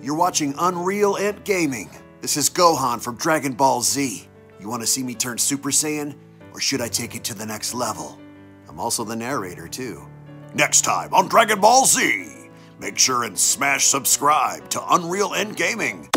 You're watching UnrealEntGaming. This is Gohan from Dragon Ball Z. You want to see me turn Super Saiyan? Or should I take it to the next level? I'm also the narrator, too. Next time on Dragon Ball Z, make sure and smash subscribe to UnrealEntGaming.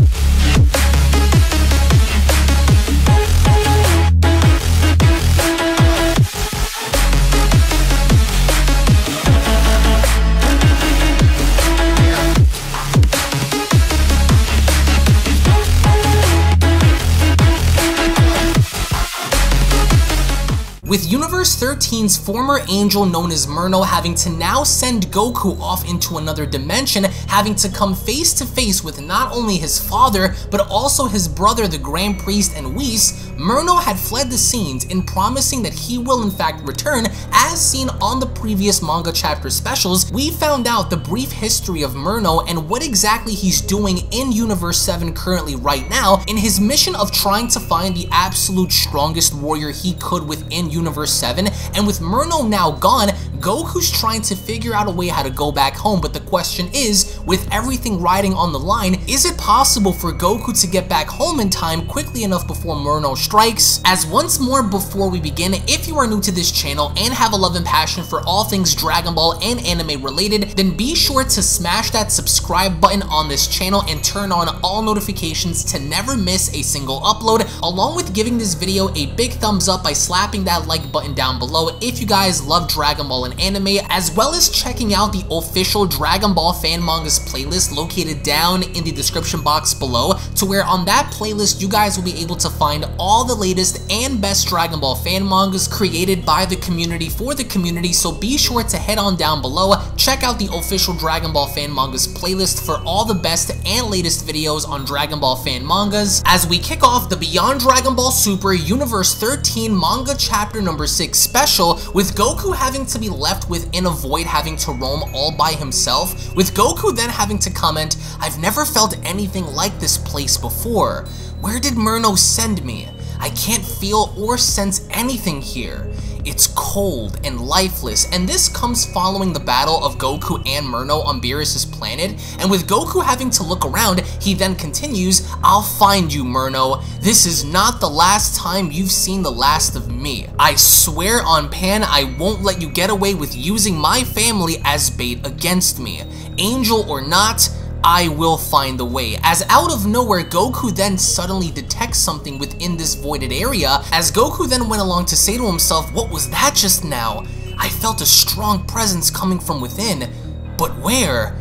With Universe 13's former angel known as Merno having to now send Goku off into another dimension, having to come face to face with not only his father, but also his brother the Grand Priest and Whis, Merno had fled the scenes in promising that he will in fact return. As seen on the previous manga chapter specials, we found out the brief history of Merno and what exactly he's doing in Universe 7 currently right now in his mission of trying to find the absolute strongest warrior he could within Universe 7, and with Merno now gone, Goku's trying to figure out a way how to go back home, but the question is, with everything riding on the line, is it possible for Goku to get back home in time quickly enough before Merno strikes? As once more before we begin, if you are new to this channel and have a love and passion for all things Dragon Ball and anime related, then be sure to smash that subscribe button on this channel and turn on all notifications to never miss a single upload, along with giving this video a big thumbs up by slapping that like button down below if you guys love Dragon Ball and anime, as well as checking out the official Dragon Ball fan mangas playlist located down in the description box below, to where on that playlist you guys will be able to find all the latest and best Dragon Ball fan mangas created by the community for the community. So be sure to head on down below, check out the official Dragon Ball fan mangas playlist for all the best and latest videos on Dragon Ball fan mangas, as we kick off the Beyond Dragon Ball Super Universe 13 manga chapter number 6 special, with Goku having to be left within a void, having to roam all by himself, with Goku then having to comment, "I've never felt anything like this place before. Where did Merno send me? I can't feel or sense anything here. It's cold and lifeless," and this comes following the battle of Goku and Merno on Beerus' planet, and with Goku having to look around, he then continues, "I'll find you, Merno. This is not the last time you've seen the last of me. I swear on Pan I won't let you get away with using my family as bait against me. Angel or not, I will find the way." As out of nowhere, Goku then suddenly detects something within this voided area, as Goku then went along to say to himself, "What was that just now? I felt a strong presence coming from within. But where?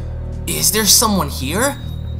Is there someone here?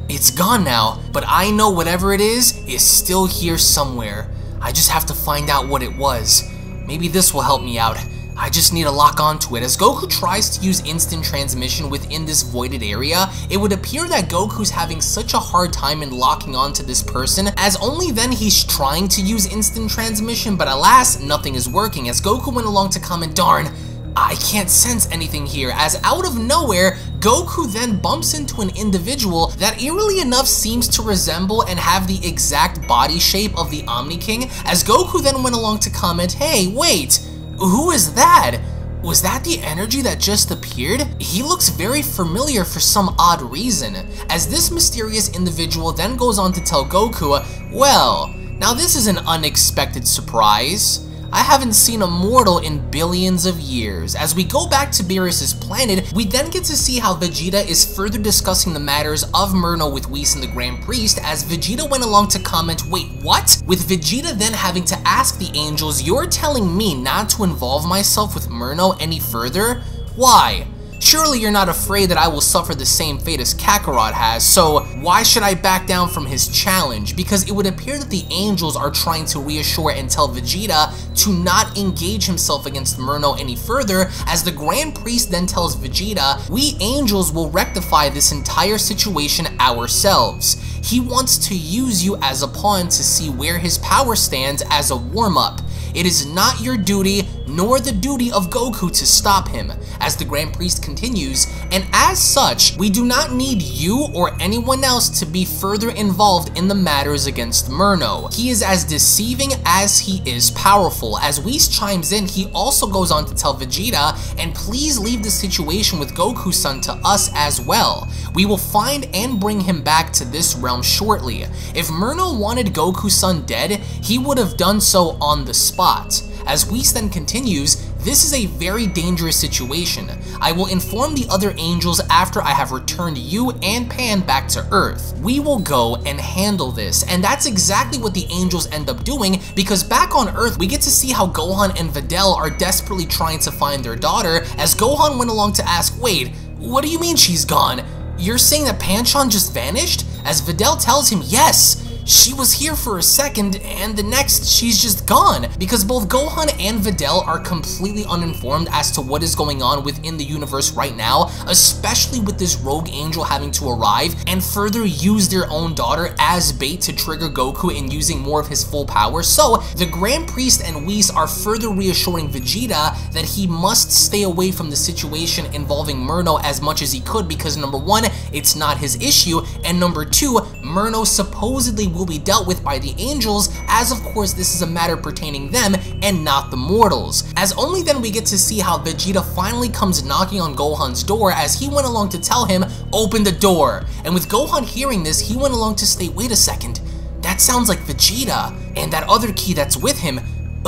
It's gone now, but I know whatever it is still here somewhere. I just have to find out what it was. Maybe this will help me out. I just need to lock onto it." As Goku tries to use instant transmission within this voided area, it would appear that Goku's having such a hard time in locking onto this person, as only then he's trying to use instant transmission, but alas, nothing is working, as Goku went along to comment, "Darn, I can't sense anything here," as out of nowhere, Goku then bumps into an individual that eerily enough seems to resemble and have the exact body shape of the Omni King, as Goku then went along to comment, "Hey, wait! Who is that? Was that the energy that just appeared? He looks very familiar for some odd reason," as this mysterious individual then goes on to tell Goku, "Well, now this is an unexpected surprise. I haven't seen a mortal in billions of years." As we go back to Beerus' planet, we then get to see how Vegeta is further discussing the matters of Merno with Whis and the Grand Priest, as Vegeta went along to comment, "Wait, what?" With Vegeta then having to ask the angels, "You're telling me not to involve myself with Merno any further? Why? Surely you're not afraid that I will suffer the same fate as Kakarot has, so why should I back down from his challenge?" Because it would appear that the angels are trying to reassure and tell Vegeta to not engage himself against Merno any further, as the Grand Priest then tells Vegeta, "We angels will rectify this entire situation ourselves. He wants to use you as a pawn to see where his power stands as a warm-up. It is not your duty, nor the duty of Goku to stop him, as the Grand Priest continues, and as such, we do not need you or anyone else to be further involved in the matters against Merno. He is as deceiving as he is powerful. As Whis chimes in, he also goes on to tell Vegeta, and please leave the situation with Goku-san to us as well. We will find and bring him back to this realm shortly. If Merno wanted Goku-san dead, he would have done so on the spot. As Whis then continues, this is a very dangerous situation. I will inform the other angels after I have returned you and Pan back to Earth. We will go and handle this, and that's exactly what the angels end up doing, because back on Earth, we get to see how Gohan and Videl are desperately trying to find their daughter, as Gohan went along to ask, wait, what do you mean she's gone? You're saying that Pan-chan just vanished? As Videl tells him, yes, she was here for a second, and the next, she's just gone. Because both Gohan and Videl are completely uninformed as to what is going on within the universe right now, especially with this rogue angel having to arrive and further use their own daughter as bait to trigger Goku in using more of his full power. So the Grand Priest and Whis are further reassuring Vegeta that he must stay away from the situation involving Merno as much as he could, because number one, it's not his issue, and number two, Merno supposedly will be dealt with by the angels, as of course this is a matter pertaining them and not the mortals. As only then we get to see how Vegeta finally comes knocking on Gohan's door, as he went along to tell him, open the door. And with Gohan hearing this, he went along to state, wait a second, that sounds like Vegeta, and that other key that's with him,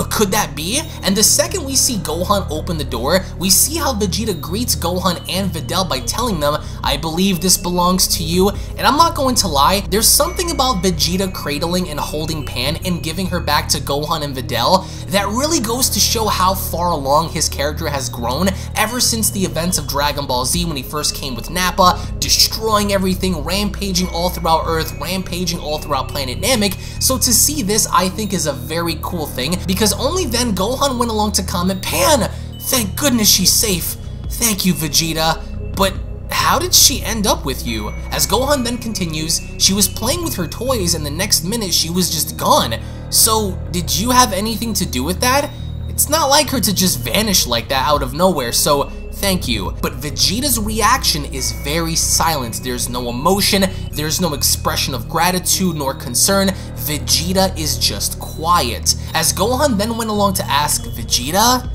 could that be? And the second we see Gohan open the door, we see how Vegeta greets Gohan and Videl by telling them, I believe this belongs to you. And I'm not going to lie, there's something about Vegeta cradling and holding Pan and giving her back to Gohan and Videl that really goes to show how far along his character has grown ever since the events of Dragon Ball Z, when he first came with Nappa, destroying everything, rampaging all throughout Earth, rampaging all throughout planet Namek. So to see this, I think, is a very cool thing, because only then Gohan went along to comment, Pan, thank goodness she's safe. Thank you, Vegeta. But how did she end up with you? As Gohan then continues, she was playing with her toys and the next minute she was just gone. So did you have anything to do with that? It's not like her to just vanish like that out of nowhere, so thank you. But Vegeta's reaction is very silent. There's no emotion, there's no expression of gratitude nor concern. Vegeta is just quiet. As Gohan then went along to ask, Vegeta?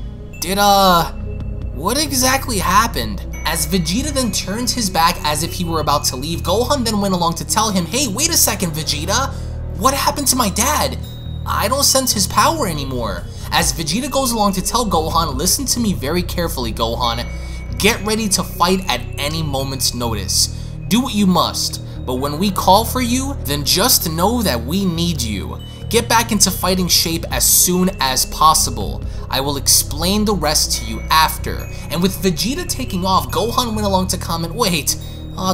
What exactly happened? As Vegeta then turns his back as if he were about to leave, Gohan then went along to tell him, hey, wait a second, Vegeta. What happened to my dad? I don't sense his power anymore. As Vegeta goes along to tell Gohan, listen to me very carefully, Gohan. Get ready to fight at any moment's notice. Do what you must, but when we call for you, then just know that we need you. Get back into fighting shape as soon as possible. I will explain the rest to you after. And with Vegeta taking off, Gohan went along to comment, wait,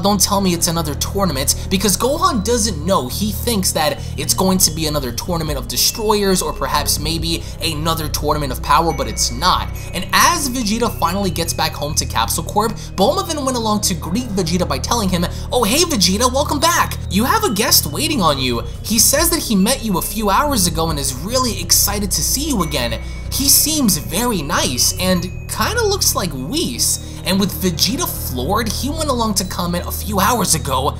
don't tell me it's another tournament, because Gohan doesn't know. He thinks that it's going to be another tournament of destroyers, or perhaps maybe another tournament of power, but it's not. And as Vegeta finally gets back home to Capsule Corp, Bulma then went along to greet Vegeta by telling him, oh hey Vegeta, welcome back! You have a guest waiting on you. He says that he met you a few hours ago and is really excited to see you again. He seems very nice and kinda looks like Whis. And with Vegeta floored, he went along to comment a few hours ago,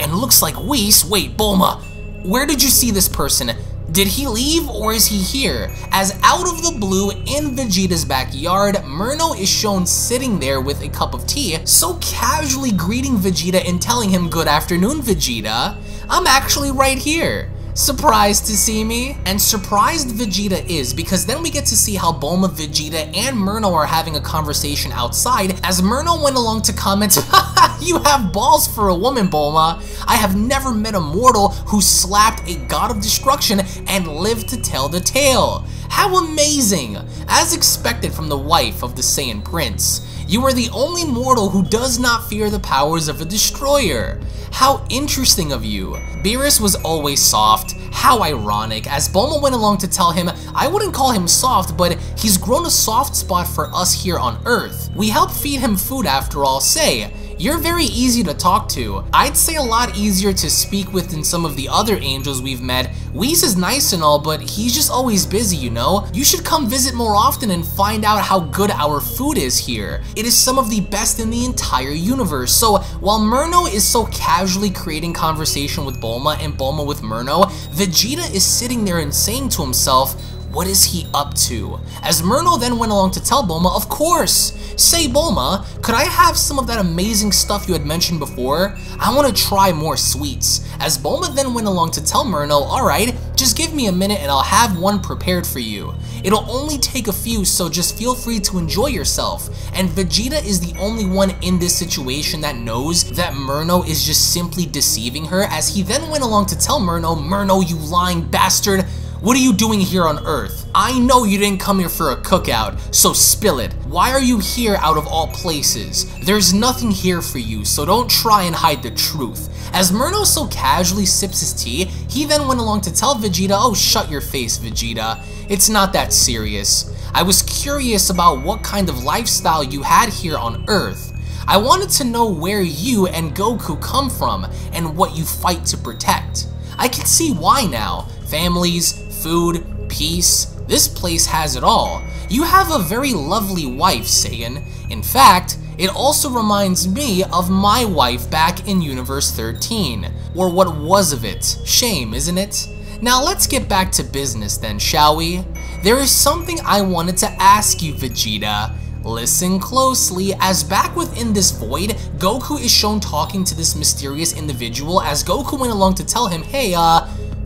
and looks like Whis. Wait, Bulma, where did you see this person? Did he leave or is he here? As out of the blue, in Vegeta's backyard, Merno is shown sitting there with a cup of tea, so casually greeting Vegeta and telling him, good afternoon, Vegeta. I'm actually right here. Surprised to see me? And surprised Vegeta is, because then we get to see how Bulma, Vegeta, and Merno are having a conversation outside, as Merno went along to comment, haha, you have balls for a woman, Bulma. I have never met a mortal who slapped a god of destruction and lived to tell the tale. How amazing! As expected from the wife of the Saiyan Prince. You are the only mortal who does not fear the powers of a destroyer. How interesting of you. Beerus was always soft. How ironic, as Bulma went along to tell him, I wouldn't call him soft, but he's grown a soft spot for us here on Earth. We help feed him food after all. Say, You're very easy to talk to. I'd say a lot easier to speak with than some of the other angels we've met. Whis is nice and all, but he's just always busy, you know? You should come visit more often and find out how good our food is here. It is some of the best in the entire universe. So while Merno is so casually creating conversation with Bulma and Bulma with Merno, Vegeta is sitting there and saying to himself, what is he up to? As Merno then went along to tell Bulma, of course! Say Bulma, could I have some of that amazing stuff you had mentioned before? I want to try more sweets. As Bulma then went along to tell Merno, alright, just give me a minute and I'll have one prepared for you. It'll only take a few, so just feel free to enjoy yourself. And Vegeta is the only one in this situation that knows that Merno is just simply deceiving her, as he then went along to tell Merno, Merno, you lying bastard! What are you doing here on Earth? I know you didn't come here for a cookout, so spill it. Why are you here out of all places? There's nothing here for you, so don't try and hide the truth. As Merno so casually sips his tea, he then went along to tell Vegeta, oh, shut your face, Vegeta. It's not that serious. I was curious about what kind of lifestyle you had here on Earth. I wanted to know where you and Goku come from and what you fight to protect. I can see why now. Families, food, peace, this place has it all. You have a very lovely wife, Saiyan. In fact, it also reminds me of my wife back in Universe 13, or what was of it. Shame, isn't it? Now let's get back to business then, shall we? There is something I wanted to ask you, Vegeta. Listen closely, as back within this void, Goku is shown talking to this mysterious individual as Goku went along to tell him, hey,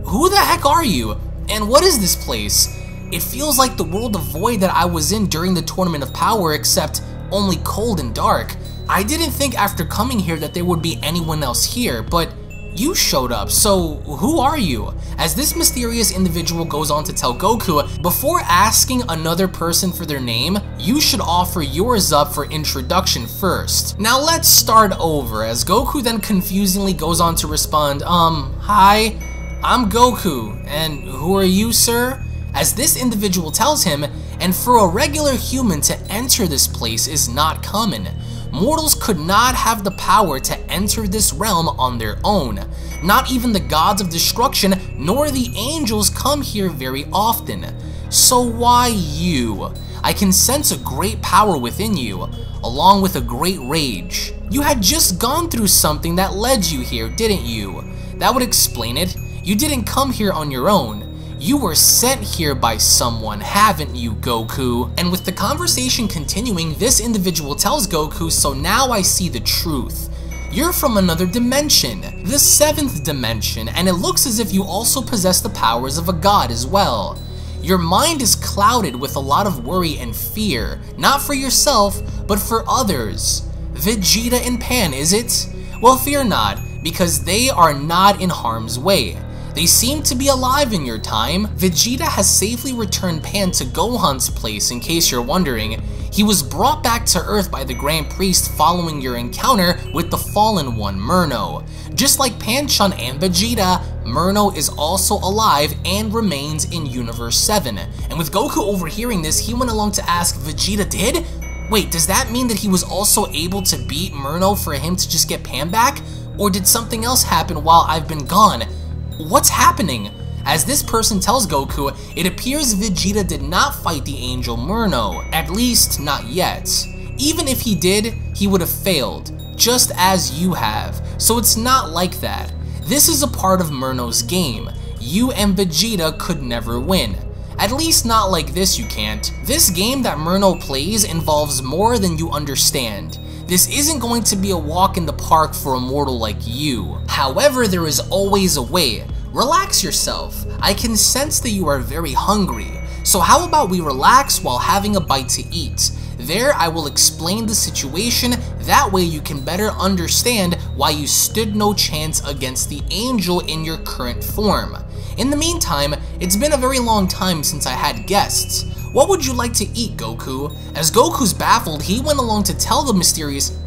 who the heck are you? And what is this place? It feels like the world of void that I was in during the Tournament of Power, except only cold and dark. I didn't think after coming here that there would be anyone else here, but you showed up, so who are you? As this mysterious individual goes on to tell Goku, before asking another person for their name, you should offer yours up for introduction first. Now let's start over, as Goku then confusingly goes on to respond, hi, I'm Goku, and who are you, sir? As this individual tells him, and for a regular human to enter this place is not common. Mortals could not have the power to enter this realm on their own. Not even the gods of destruction nor the angels come here very often. So why you? I can sense a great power within you, along with a great rage. You had just gone through something that led you here, didn't you? That would explain it. You didn't come here on your own. You were sent here by someone, haven't you, Goku? And with the conversation continuing, this individual tells Goku, so now I see the truth. You're from another dimension, the 7th dimension, and it looks as if you also possess the powers of a god as well. Your mind is clouded with a lot of worry and fear, not for yourself, but for others. Vegeta and Pan, is it? Well, fear not, because they are not in harm's way. They seem to be alive in your time. Vegeta has safely returned Pan to Gohan's place, in case you're wondering. He was brought back to Earth by the Grand Priest following your encounter with the Fallen One, Merno. Just like Pan-chan and Vegeta, Merno is also alive and remains in Universe 7. And with Goku overhearing this, he went along to ask, Vegeta did? Wait, does that mean that he was also able to beat Merno for him to just get Pan back? Or did something else happen while I've been gone? What's happening? As this person tells Goku, it appears Vegeta did not fight the angel Merno, at least not yet. Even if he did, he would have failed, just as you have, so it's not like that. This is a part of Merno's game. You and Vegeta could never win. At least not like this you can't. This game that Merno plays involves more than you understand. This isn't going to be a walk in the park for a mortal like you. However, there is always a way. Relax yourself. I can sense that you are very hungry. So how about we relax while having a bite to eat? There I will explain the situation, that way you can better understand why you stood no chance against the angel in your current form. In the meantime, it's been a very long time since I had guests. What would you like to eat, Goku? As Goku's baffled, he went along to tell the mysterious...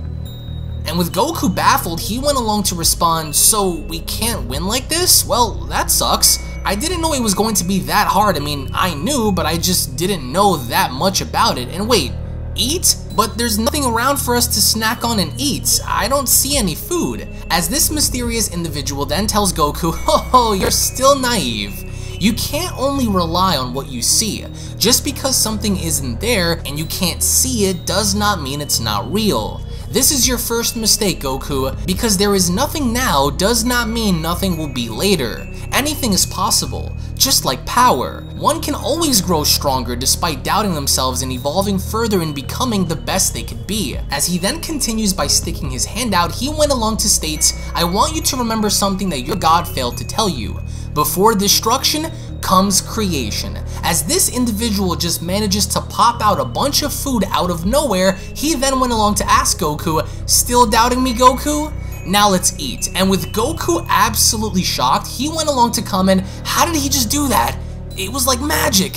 And with Goku baffled, he went along to respond, so we can't win like this? Well, that sucks. I didn't know it was going to be that hard. I mean, I knew, but I just didn't know that much about it. And wait, Eat? But there's nothing around for us to snack on and eat. I don't see any food. As this mysterious individual then tells Goku, oh, you're still naive. You can't only rely on what you see. Just because something isn't there and you can't see it does not mean it's not real. This is your first mistake, Goku, because there is nothing now does not mean nothing will be later. Anything is possible, just like power. One can always grow stronger despite doubting themselves and evolving further and becoming the best they could be. As he then continues by sticking his hand out, he went along to state, I want you to remember something that your God failed to tell you. Before destruction comes creation. As this individual just manages to pop out a bunch of food out of nowhere, he then went along to ask Goku, still doubting me, Goku? Now let's eat. And with Goku absolutely shocked, he went along to comment, how did he just do that? It was like magic.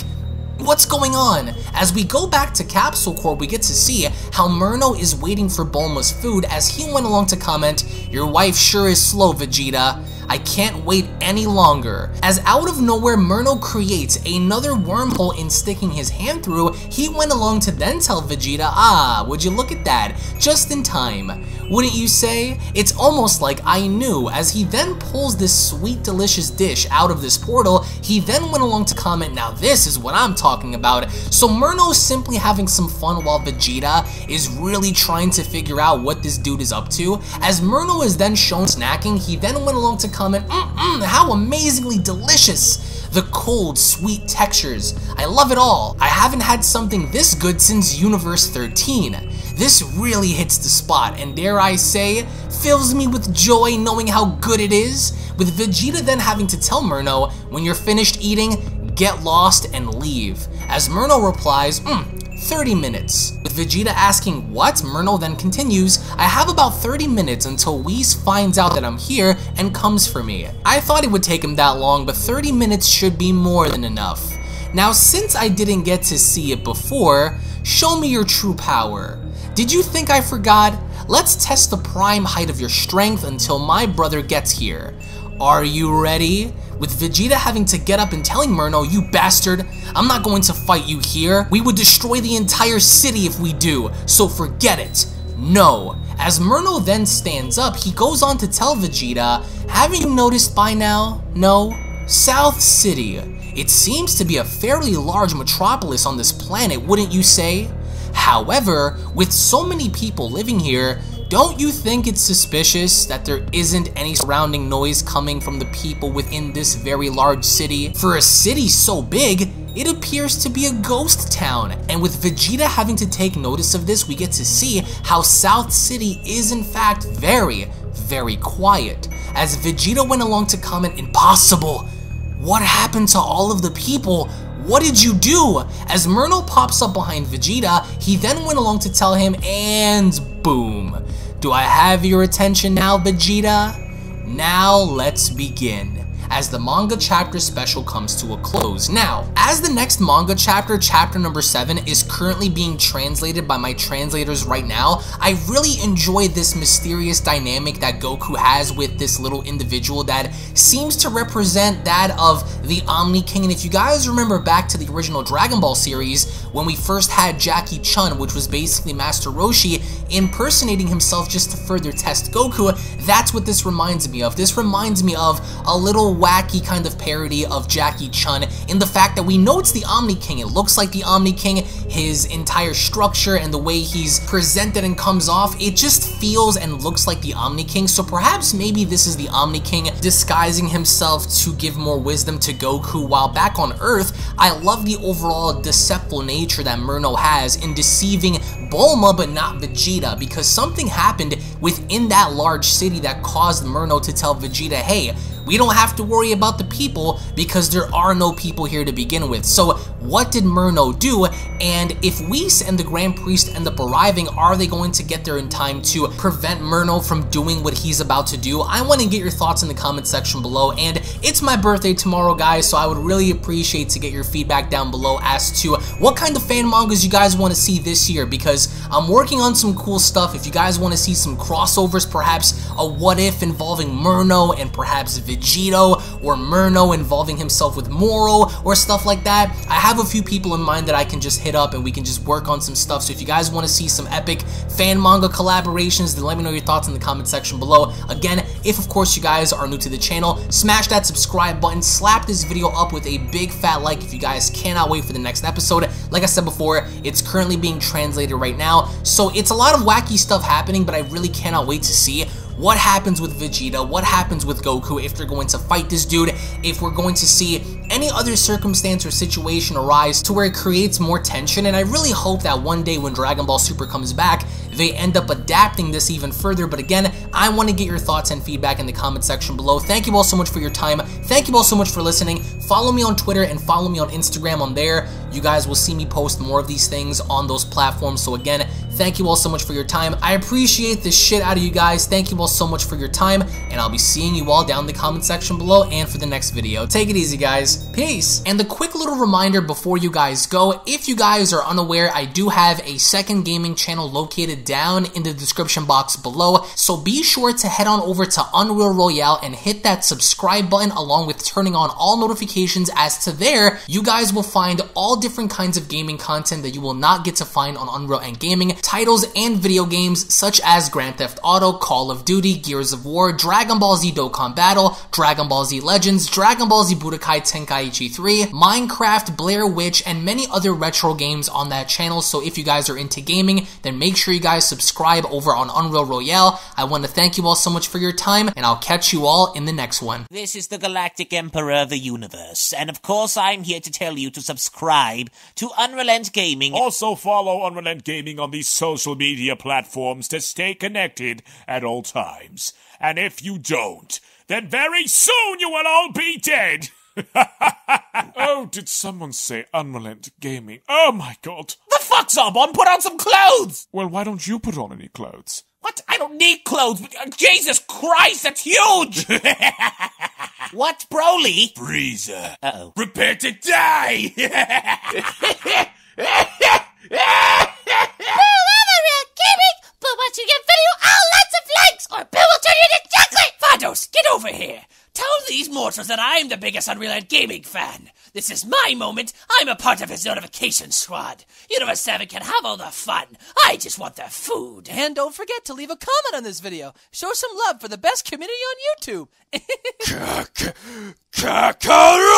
What's going on? As we go back to Capsule Corps, we get to see how Merno is waiting for Bulma's food as he went along to comment, your wife sure is slow, Vegeta. I can't wait any longer. As out of nowhere, Merno creates another wormhole in sticking his hand through, he went along to then tell Vegeta, would you look at that? Just in time. Wouldn't you say? It's almost like I knew. As he then pulls this sweet delicious dish out of this portal, he then went along to comment, now this is what I'm talking about. So Merno's simply having some fun while Vegeta is really trying to figure out what this dude is up to. As Merno is then shown snacking, he then went along to comment, how amazingly delicious. The cold, sweet textures. I love it all. I haven't had something this good since Universe 13. This really hits the spot and dare I say, fills me with joy knowing how good it is. With Vegeta then having to tell Merno, when you're finished eating, get lost and leave. As Merno replies, 30 minutes. With Vegeta asking what, Merno then continues, I have about 30 minutes until Whis finds out that I'm here and comes for me. I thought it would take him that long, but 30 minutes should be more than enough. Now since I didn't get to see it before, show me your true power. Did you think I forgot? Let's test the prime height of your strength until my brother gets here. Are you ready? With Vegeta having to get up and telling Merno, you bastard, I'm not going to fight you here. We would destroy the entire city if we do, so forget it. No. As Merno then stands up, he goes on to tell Vegeta, haven't you noticed by now? No? South City. It seems to be a fairly large metropolis on this planet, wouldn't you say? However, with so many people living here, don't you think it's suspicious that there isn't any surrounding noise coming from the people within this very large city? For a city so big, it appears to be a ghost town. And with Vegeta having to take notice of this, we get to see how South City is in fact very, very quiet. As Vegeta went along to comment, impossible. What happened to all of the people? What did you do? As Merno pops up behind Vegeta, he then went along to tell him, and boom. Do I have your attention now, Vegeta? Now let's begin. As the manga chapter special comes to a close. Now, as the next manga chapter, chapter number 7, is currently being translated by my translators right now, I really enjoy this mysterious dynamic that Goku has with this little individual that seems to represent that of the Omni King. And if you guys remember back to the original Dragon Ball series, when we first had Jackie Chun, which was basically Master Roshi impersonating himself just to further test Goku, that's what this reminds me of. This reminds me of a little wacky kind of parody of Jackie Chun in the fact that we know it's the Omni King. It looks like the Omni King, his entire structure and the way he's presented and comes off, it just feels and looks like the Omni King. So perhaps maybe this is the Omni King disguising himself to give more wisdom to Goku while back on Earth. I love the overall deceptive nature that Merno has in deceiving Bulma but not Vegeta, because something happened within that large city that caused Merno to tell Vegeta, hey, we don't have to worry about the people because there are no people here to begin with. So what did Merno do? And if Whis and the Grand Priest end up arriving, are they going to get there in time to prevent Merno from doing what he's about to do? I want to get your thoughts in the comment section below. And it's my birthday tomorrow, guys, so I would really appreciate to get your feedback down below as to what kind of fan mangas you guys want to see this year, because I'm working on some cool stuff. If you guys want to see some crossovers, perhaps a what if involving Merno and perhaps Vegeta, Vegeta or Merno involving himself with Moro or stuff like that. I have a few people in mind that I can just hit up and we can just work on some stuff. So if you guys want to see some epic fan manga collaborations, then let me know your thoughts in the comment section below. Again, if of course you guys are new to the channel, smash that subscribe button, slap this video up with a big fat like if you guys cannot wait for the next episode. Like I said before, it's currently being translated right now, so it's a lot of wacky stuff happening, but I really cannot wait to see what happens with Vegeta, what happens with Goku, if they're going to fight this dude, if we're going to see any other circumstance or situation arise to where it creates more tension. And I really hope that one day when Dragon Ball Super comes back, they end up adapting this even further. But again, I want to get your thoughts and feedback in the comment section below. Thank you all so much for your time. Thank you all so much for listening. Follow me on Twitter and follow me on Instagram. On there, you guys will see me post more of these things on those platforms. So again, thank you all so much for your time. I appreciate the shit out of you guys. Thank you all so much for your time, and I'll be seeing you all down in the comment section below and for the next video. Take it easy, guys. Peace. And the quick little reminder before you guys go, if you guys are unaware, I do have a second gaming channel located down in the description box below, so be sure to head on over to Unreal Royale and hit that subscribe button along with turning on all notifications, as to there, you guys will find all different kinds of gaming content that you will not get to find on UnrealEntGaming, titles and video games such as Grand Theft Auto, Call of Duty, Gears of War, Dragon Ball Z Dokkan Battle, Dragon Ball Z Legends, Dragon Ball Z Budokai Tenkaichi 3, Minecraft, Blair Witch, and many other retro games on that channel. So if you guys are into gaming, then make sure you guys subscribe over on Unreal Royale. I want to thank you all so much for your time, and I'll catch you all in the next one. This is the Galactic Emperor of the Universe, and of course I'm here to tell you to subscribe to UnrealEntGaming. Also follow UnrealEntGaming on these social media platforms to stay connected at all times. And if you don't, then very soon you will all be dead! Oh, did someone say UnrealEntGaming? Oh my god. The fuck, Zarbon? Put on some clothes! Well, why don't you put on any clothes? What? I don't need clothes. Jesus Christ, that's huge! What, Broly? Frieza. Uh-oh. Prepare to die! But once you get video, lots of likes, or Bill will turn you into chocolate! Vados, get over here! Tell these mortals that I'm the biggest UnrealEntGaming fan. This is my moment. I'm a part of his notification squad. Universe 7 can have all the fun. I just want the food. And don't forget to leave a comment on this video. Show some love for the best community on YouTube. Kakarot!